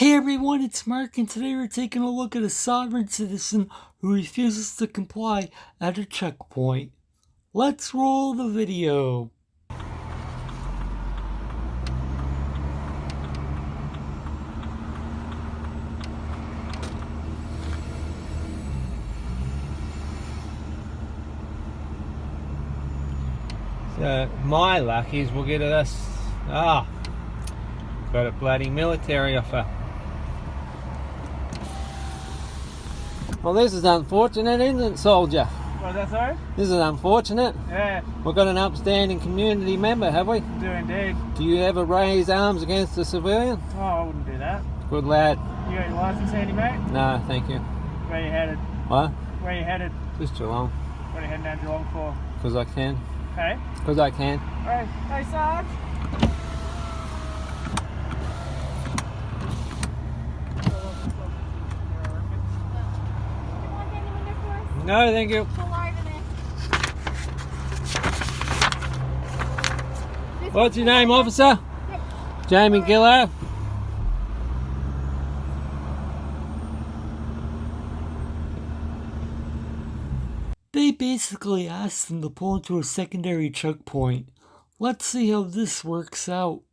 Hey everyone, it's Mark, and today we're taking a look at a sovereign citizen who refuses to comply at a checkpoint. Let's roll the video. So my luck is we'll get us. Got a bloody military offer. Well, this is unfortunate, isn't it, soldier? What's that, sorry? This is unfortunate. Yeah, We've got an upstanding community member, have we? do indeed. Do you ever raise arms against a civilian? Oh, I wouldn't do that. Good lad. You got your licence handy, mate? No, thank you. Where you headed? What? Where you headed? Just Geelong. What are you heading down Geelong for? Because I can. Hey? Because I can. Hey, Sarge? No, thank you. What's your name, officer? Jamie Gillard. They basically asked him to pull into a secondary checkpoint. Let's see how this works out.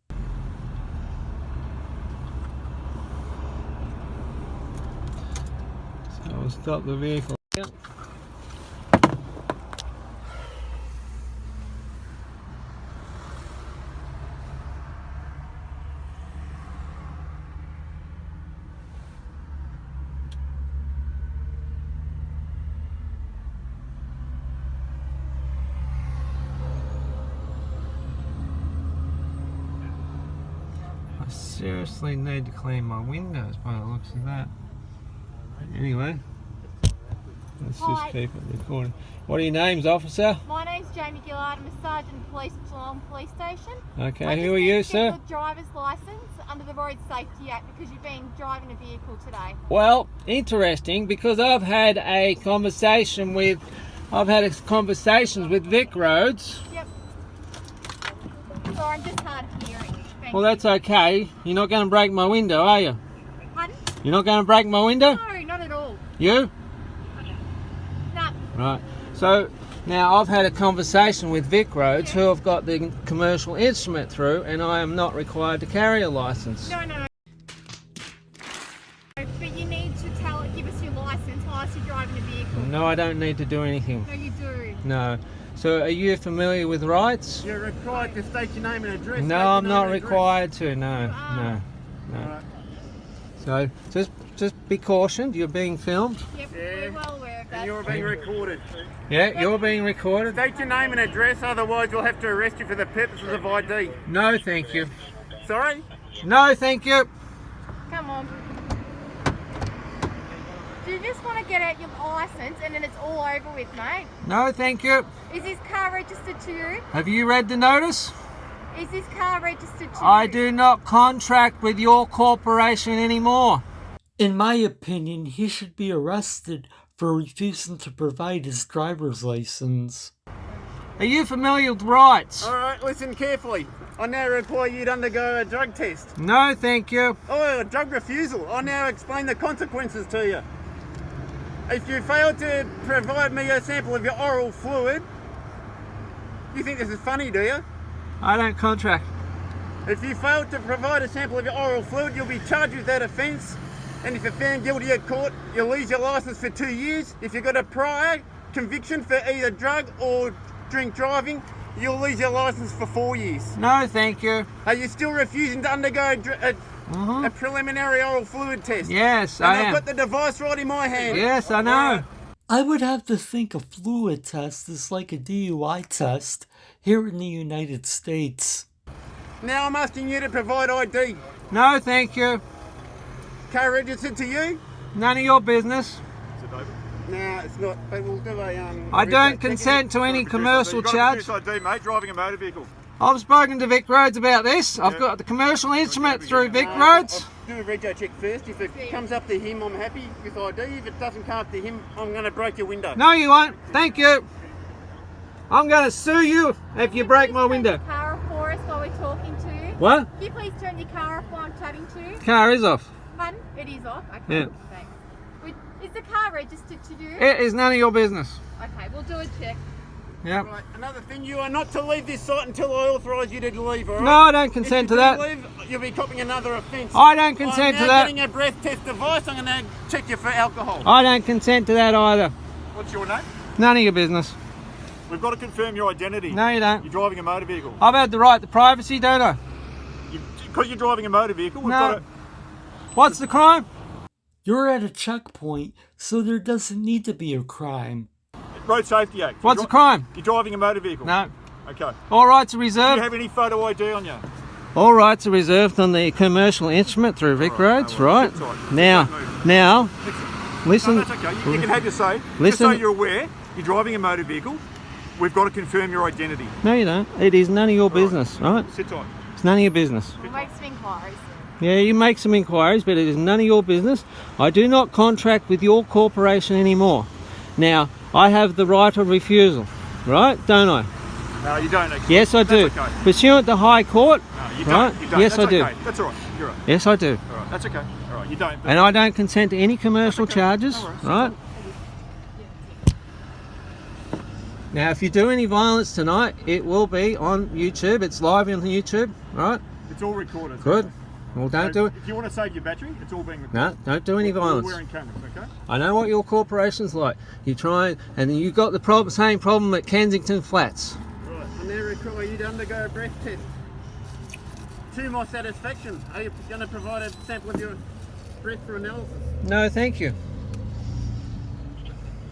So we'll stop the vehicle. I seriously need to clean my windows by the looks of that. Anyway, let's just keep it recording. What are your names, officer? My name's Jamie Gillard. I'm a sergeant of police at Geelong Police Station. Okay, who are you, sir? Your driver's licence under the Road Safety Act because you've been driving a vehicle today. Well, interesting, because I've had conversations with Vic Roads. Yep. So I'm just hard of hearing. Well, that's okay. You're not going to break my window, are you? Pardon? You're not going to break my window? No, not at all. You? No. Right. So now I've had a conversation with Vic Roads, who have got the commercial instrument through, and I am not required to carry a licence. No. But you need to give us your licence whilst you're driving a vehicle. No, I don't need to do anything. No, you do. No. So are you familiar with rights? You're required to state your name and address. No, I'm not required to. No. Right. So just be cautioned. You're being filmed. Yep, Yeah. we're well aware of that. And you're being recorded. Yeah, you're being recorded. State your name and address, otherwise we'll have to arrest you for the purposes of ID. No, thank you. Sorry? No, thank you. Come on. Do you just want to get out your licence and then it's all over with, mate? No, thank you. Is this car registered to you? Have you read the notice? Is this car registered to you? I do not contract with your corporation anymore. In my opinion, he should be arrested for refusing to provide his driver's license. Are you familiar with rights? Alright, listen carefully. I now require you to undergo a drug test. No, thank you. Oh, a drug refusal. I now explain the consequences to you. If you fail to provide me a sample of your oral fluid, you think this is funny, do you? I don't contract. If you fail to provide a sample of your oral fluid, you'll be charged with that offence. And if you're found guilty at court, you'll lose your licence for 2 years. If you've got a prior conviction for either drug or drink driving, you'll lose your licence for 4 years. No, thank you. Are you still refusing to undergo a preliminary oral fluid test? Yes, And I I've am. got the device right in my hand. Yes, I know. Right. I would have to think a fluid test is like a DUI test here in the United States. Now I'm asking you to provide ID. No, thank you. Car registered to you? None of your business. No, it's not. But we'll do a I don't consent to any commercial charge. ID, mate, driving a motor vehicle. I've spoken to Vic Roads about this. I've got the commercial instrument through Vic Roads. I'll do a rego check first. If it comes up to him, I'm happy with ID. If it doesn't come up to him, I'm going to break your window. No, you won't. Thank you. I'm going to sue you if you break my window. Can you please turn your car off for us while we're talking to you? What? Can you please turn your car off while I'm chatting to you? Car is off. Pardon? It is off? Okay, Yeah. thanks. Is the car registered to you? It is none of your business. Okay, we'll do a check. Yep. Right, another thing, you are not to leave this site until I authorise you to leave, alright? No, I don't consent to that. If you do leave, you'll be copping another offence. I don't consent to I'm now that. getting a breath test device, I'm going to check you for alcohol. I don't consent to that either. What's your name? None of your business. We've got to confirm your identity. No, you don't. You're driving a motor vehicle. I've had the right to privacy, don't I? Because you're driving a motor vehicle, we've No. got to... What's the crime? You're at a checkpoint, so there doesn't need to be a crime. Road Safety Act. What's the crime? You're driving a motor vehicle. No. Okay. All rights are Do you reserved. have any photo ID on you? All rights are reserved on the commercial instrument through Vic Roads, right? That's right. Now, No, listen. that's okay. You can have your say. Just Listen. so you're aware, you're driving a motor vehicle. We've got to confirm your identity. No, you don't. It is none of your business, right? Sit tight. It's none of your business. We'll make some inquiries. Yeah, you make some inquiries, but it is none of your business. I do not contract with your corporation anymore. Now, I have the right of refusal, right? Don't I? No, you don't actually. Yes, I do. That's okay. Pursuant to High Court, No, you don't. right? You don't. Yes, That's I do. Okay. That's all right. You're right. Yes, I do. All right. That's okay. All right. You don't. And I don't consent to any commercial That's okay. charges, No worries. right? Now, if you do any violence tonight, it will be on YouTube. It's live on YouTube, right? It's all recorded. Good. Well, don't do it. If you want to save your battery, it's all being recorded. No, don't do any We're violence. wearing cameras, okay? I know what your corporation's like. You try and you got the same problem at Kensington Flats. Right. I now require you to undergo a breath test. To my satisfaction, are you going to provide a sample of your breath for analysis? No, thank you.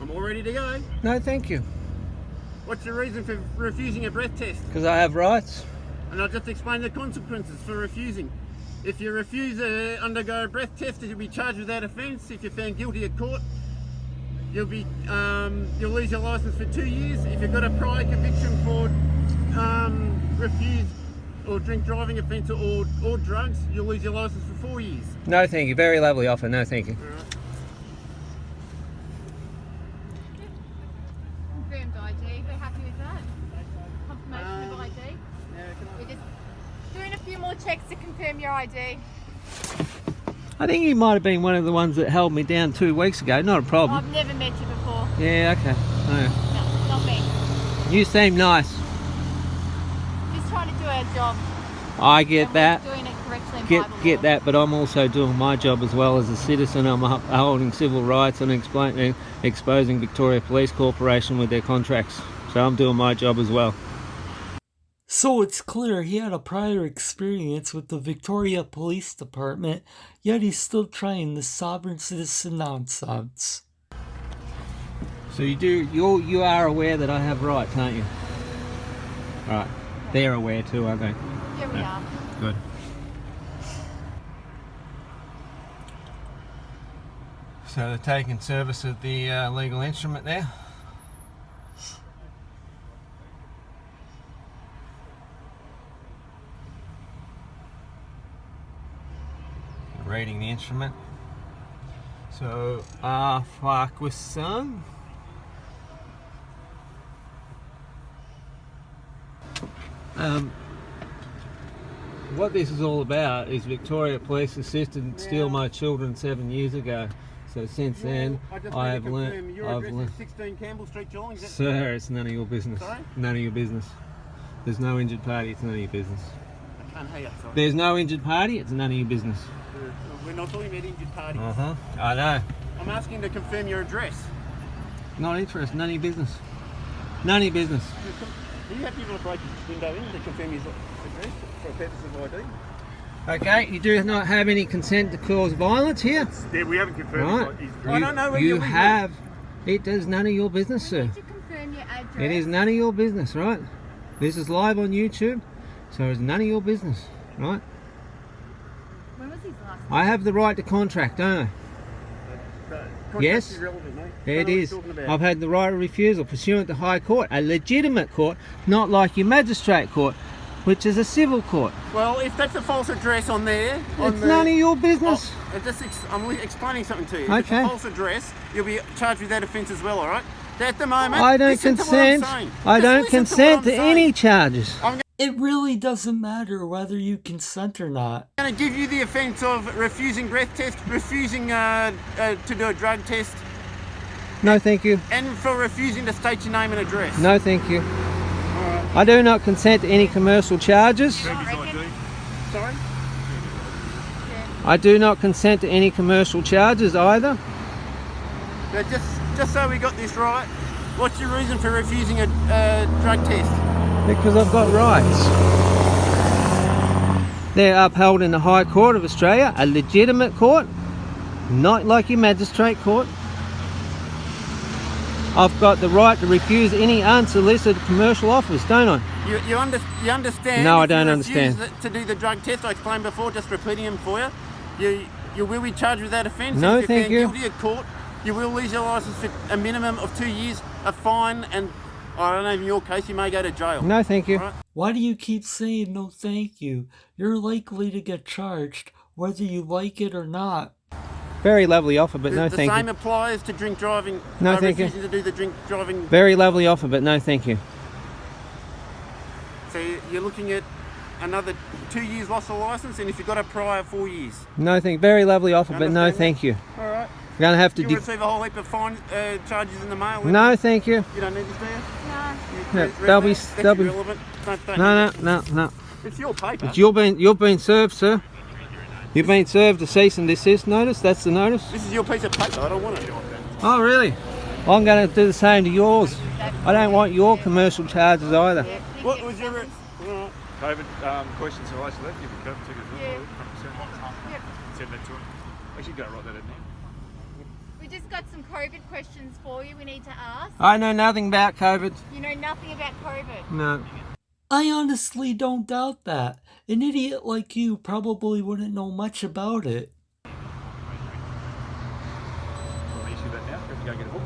I'm all ready to go. No, thank you. What's your reason for refusing a breath test? Because I have rights. And I'll just explain the consequences for refusing. If you refuse to undergo a breath test, you'll be charged with that offence. If you're found guilty at court, you'll lose your licence for 2 years. If you've got a prior conviction for refuse or drink driving offence or drugs, you'll lose your licence for 4 years. No, thank you. Very lovely offer. No, thank you. All right. Confirmed ID. We're happy with that. Confirmation of ID. Yeah, can I... We're just doing a few more checks to confirm your ID. I think you might have been one of the ones that held me down 2 weeks ago. Not a problem. I've never met you before. Yeah, okay. No. No, not me. You seem nice. Just trying to do our job. I get and that. We're doing it correctly and by the Get law. that, but I'm also doing my job as well as a citizen. I'm upholding civil rights and exposing Victoria Police Corporation with their contracts. So I'm doing my job as well. So it's clear he had a prior experience with the Victoria Police Department, yet he's still trying the sovereign citizen nonsense. So you are aware that I have rights, aren't you? Right. They're aware too, aren't they? Here we are. Good. So they're taking service of the legal instrument there. Reading the instrument. So, fuck with son. What this is all about is Victoria Police assisted steal my children 7 years ago. So since then, I have learnt. Your address is 16 Campbell Street, Geelong. Is that Sir, it's none of your business. Sorry? None of your business. There's no injured party. It's none of your business. I can't hear you, sorry. There's no injured party. It's none of your business. We're not talking about injured parties. I know. I'm asking to confirm your address. Not interested. None of your business. None of your business. Are you happy to break the window in to confirm his address for a purpose of ID? Okay, you do not have any consent to cause violence here. Yeah, we haven't confirmed Right. his You, address. I don't know where you you're have. It is none of your business, We sir. need to confirm your address. It is none of your business, right? This is live on YouTube, so it's none of your business, right? When was his last? I have the right to contract, don't Yes. Irrelevant, mate. I? It Don't know what is. you're talking about. I've had the right of refusal pursuant to High Court, a legitimate court, not like your magistrate court, which is a civil court. Well, if that's a false address on there, It's none of your business. I'm explaining something to you. If it's Okay. a false address, you'll be charged with that offence as well, all right? At the moment, I don't listen to what I'm consent. saying. I Just don't listen to what consent I'm to saying. any charges. I'm It really doesn't matter whether you consent or not. I'm going to give you the offence of refusing breath test, refusing to do a drug test, No, thank you. and for refusing to state your name and address. No, thank you. I do not consent to any commercial charges. Sorry? I do not consent to any commercial charges either. But just so we got this right, what's your reason for refusing a drug test? Because I've got rights. They're upheld in the High Court of Australia, a legitimate court, not like your magistrate court. I've got the right to refuse any unsolicited commercial offers, don't I? You understand? No, I if you don't refuse understand. To do the drug test, I explained before, just repeating them for you. You will be charged with that offence. No, if you're thank found you. guilty at court, you will lose your licence for a minimum of 2 years, a fine, and I don't know, in your case, you may go to jail. No, thank you. Right? Why do you keep saying no thank you? You're likely to get charged whether you like it or not. Very lovely offer, but no The thank same you. applies to drink driving. No, thank you. refusing to do the drink driving. Very lovely offer, but no thank you. So you're looking at another 2 years loss of licence, and if you've got a prior 4 years. No thank. Very lovely offer, but no Understand that? thank you. All right. You're going to have to... You receive a whole heap of fine charges in the mail. No, thank you. You don't need this, do you? No. Yeah, they'll be... That's They'll be... irrelevant. Don't No, need no, it. no, no. It's your paper. You've been served, sir. You've been served a cease and desist notice. That's the notice. This is your piece of paper. I don't want it. Oh, really? I'm going to do the same to yours. I don't want your commercial charges either. What was your... All right. COVID questions in relation to that? Give me COVID ticket. Yeah. 100%. Yep. Send that to him. Actually, go write that in there. We just got some COVID questions for you we need to ask. I know nothing about COVID. You know nothing about COVID. No. I honestly don't doubt that. An idiot like you probably wouldn't know much about it. Want to issue that now? Have to go get a book?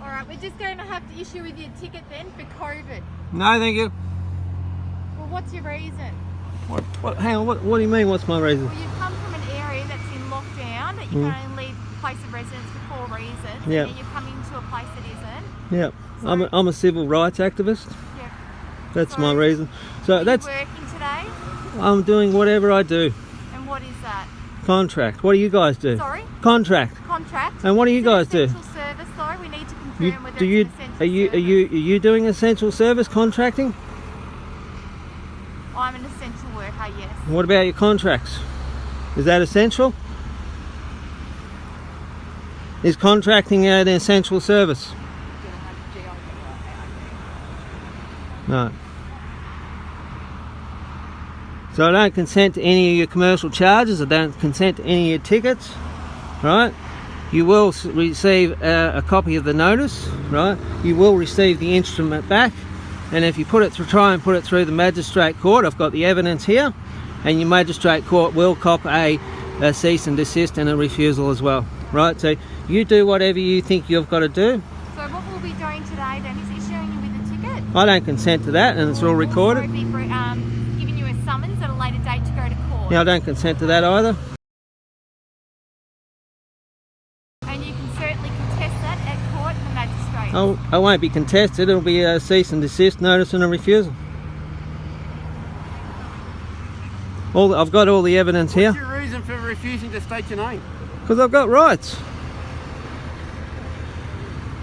All right, we're just going to have to issue with you a ticket then for COVID. No, thank you. Well, what's your reason? What? Hang on. What do you mean? What's my reason? Well, you've come from an area that's in lockdown that you can only leave the place of residence for 4 reasons. Yeah. And then you're coming to a place that isn't. Yeah. I'm a civil rights activist. Yeah. That's So, my reason. So Are that's... you working today? I'm doing whatever I do. And what is that? Contract. What do you guys do? Sorry? Contract. Contract? And what do you It's an guys do? essential service though. We need to confirm whether Do you it's an essential are service. you doing essential service contracting? I'm an essential worker, yes. What about your contracts? Is that essential? Is contracting an essential service? No. So I don't consent to any of your commercial charges. I don't consent to any of your tickets. Right? You will receive a copy of the notice. Right? You will receive the instrument back. And if you try and put it through the magistrate court, I've got the evidence here, and your magistrate court will cop a cease and desist and a refusal as well. Right? So you do whatever you think you've got to do. So what we'll be doing today then is issuing you with a ticket. I don't consent to that, and it's all recorded. Also be giving you a summons at a later date to go to court. Yeah, I don't consent to that either. And you can certainly contest that at court and the magistrate. I won't be contested. It'll be a cease and desist notice and a refusal. I've got all the evidence here What's your reason for refusing to state your name? because I've got rights.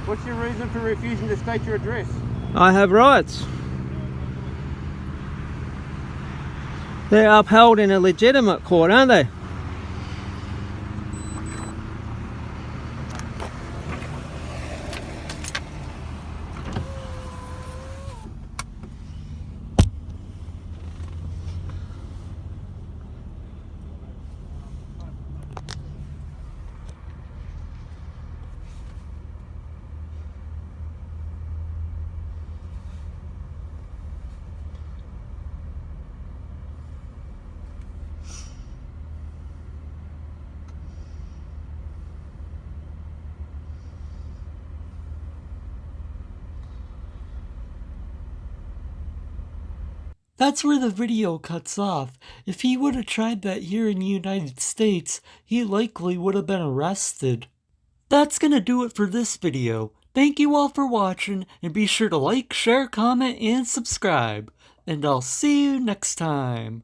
What's your reason for refusing to state your address? I have rights. They're upheld in a legitimate court, aren't they? That's where the video cuts off. If he would have tried that here in the United States, he likely would have been arrested. That's gonna do it for this video. Thank you all for watching, and be sure to like, share, comment, and subscribe. And I'll see you next time.